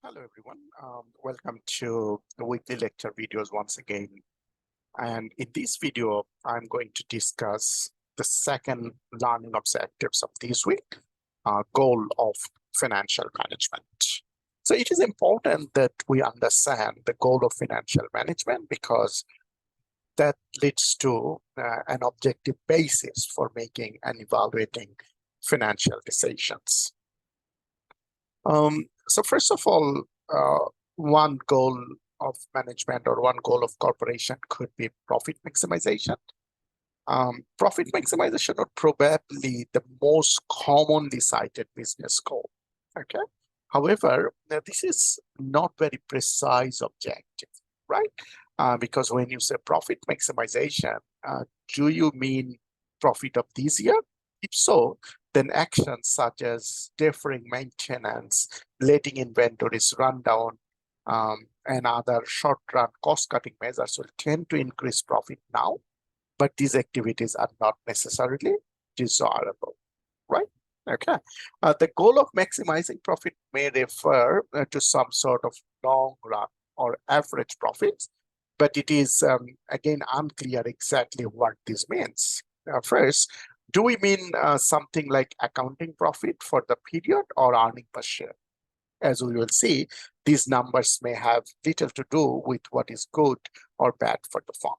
Hello, everyone. Welcome to the weekly lecture videos once again. And in this video, I'm going to discuss the second learning objectives of this week, goal of financial management. So it is important that we understand the goal of financial management because that leads to an objective basis for making and evaluating financial decisions. So first of all, one goal of management or one goal of corporation could be profit maximization. Profit maximization are probably the most commonly cited business goal. Okay. However, this is not very precise objective, right? Because when you say profit maximization, do you mean profit of this year? If so, then actions such as deferring maintenance, letting inventories run down, and other short-run cost-cutting measures will tend to increase profit now, but these activities are not necessarily desirable, right? Okay. The goal of maximizing profit may refer to some sort of long-run or average profits, but it is, again, unclear exactly what this means. First, do we mean something like accounting profit for the period or earning per share? As we will see, these numbers may have little to do with what is good or bad for the firm.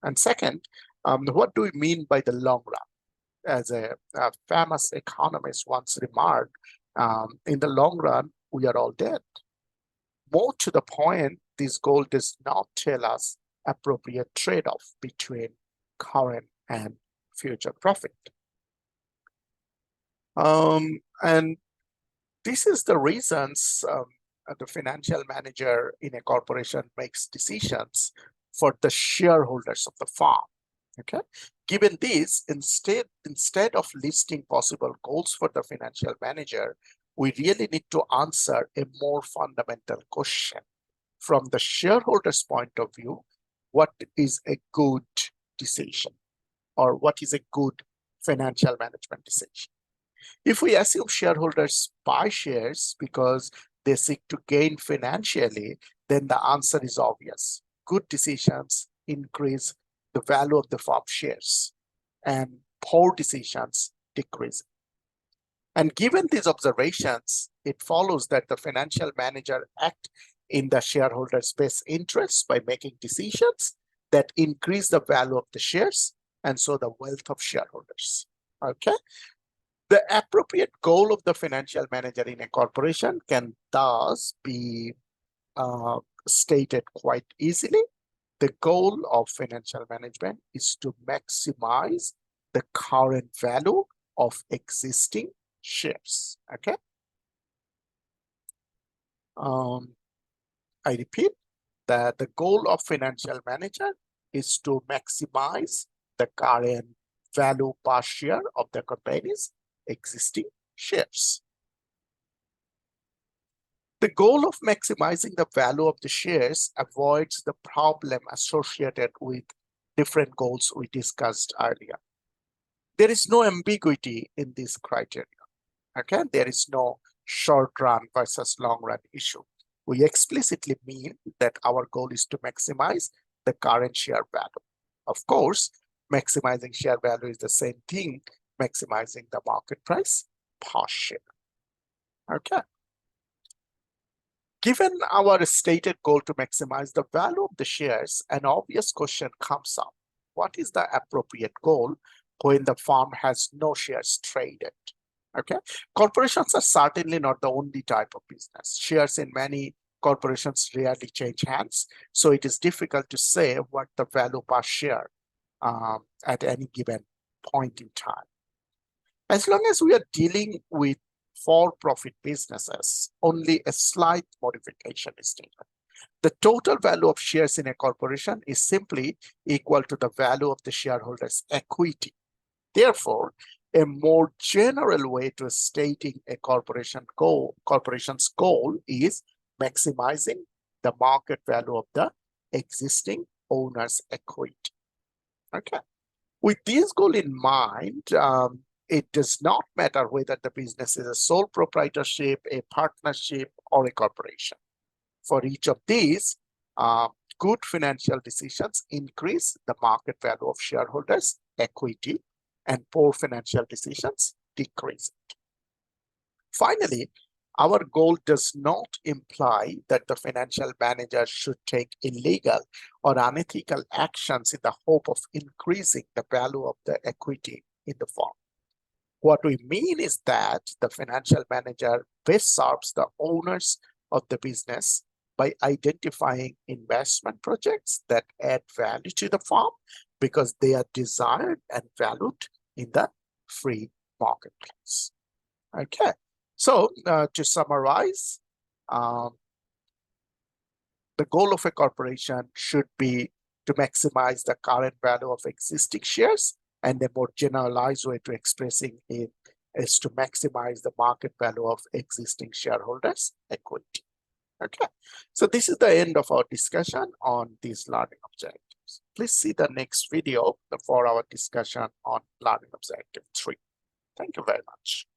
And second, what do we mean by the long run? As a famous economist once remarked, in the long run, we are all dead. More to the point, this goal does not tell us appropriate trade-off between current and future profit. And this is the reasons the financial manager in a corporation makes decisions for the shareholders of the firm. Okay. Given this, instead of listing possible goals for the financial manager, we really need to answer a more fundamental question. From the shareholder's point of view, what is a good decision, or what is a good financial management decision? If we assume shareholders buy shares because they seek to gain financially, then the answer is obvious. Good decisions increase the value of the firm shares, and poor decisions decrease. And given these observations, it follows that the financial manager acts in the shareholders' best interest by making decisions that increase the value of the shares and so the wealth of shareholders. Okay. The appropriate goal of the financial manager in a corporation can thus be stated quite easily. The goal of financial management is to maximize the current value of existing shares. Okay. I repeat that the goal of financial manager is to maximize the current value per share of the company's existing shares. The goal of maximizing the value of the shares avoids the problem associated with different goals we discussed earlier. There is no ambiguity in this criteria. Okay, there is no short run versus long run issue. We explicitly mean that our goal is to maximize the current share value. Of course, maximizing share value is the same thing, maximizing the market price per share. Okay. Given our stated goal to maximize the value of the shares, an obvious question comes up. What is the appropriate goal when the firm has no shares traded? Okay. Corporations are certainly not the only type of business. Shares in many corporations rarely change hands, so it is difficult to say what the value per share at any given point in time. As long as we are dealing with for-profit businesses, only a slight modification is needed. The total value of shares in a corporation is simply equal to the value of the shareholders' equity. Therefore, a more general way to stating a corporation's goal is maximizing the market value of the existing owner's equity. Okay. With this goal in mind, it does not matter whether the business is a sole proprietorship, a partnership, or a corporation. For each of these, good financial decisions increase the market value of shareholders' equity, and poor financial decisions decrease it. Finally, our goal does not imply that the financial manager should take illegal or unethical actions in the hope of increasing the value of the equity in the firm. What we mean is that the financial manager best serves the owners of the business by identifying investment projects that add value to the firm because they are desired and valued in the free marketplace. Okay, so to summarize, the goal of a corporation should be to maximize the current value of existing shares, and a more generalized way to expressing it is to maximize the market value of existing shareholders' equity. Okay, so this is the end of our discussion on these learning objectives. Please see the next video for our discussion on learning objective 3. Thank you very much.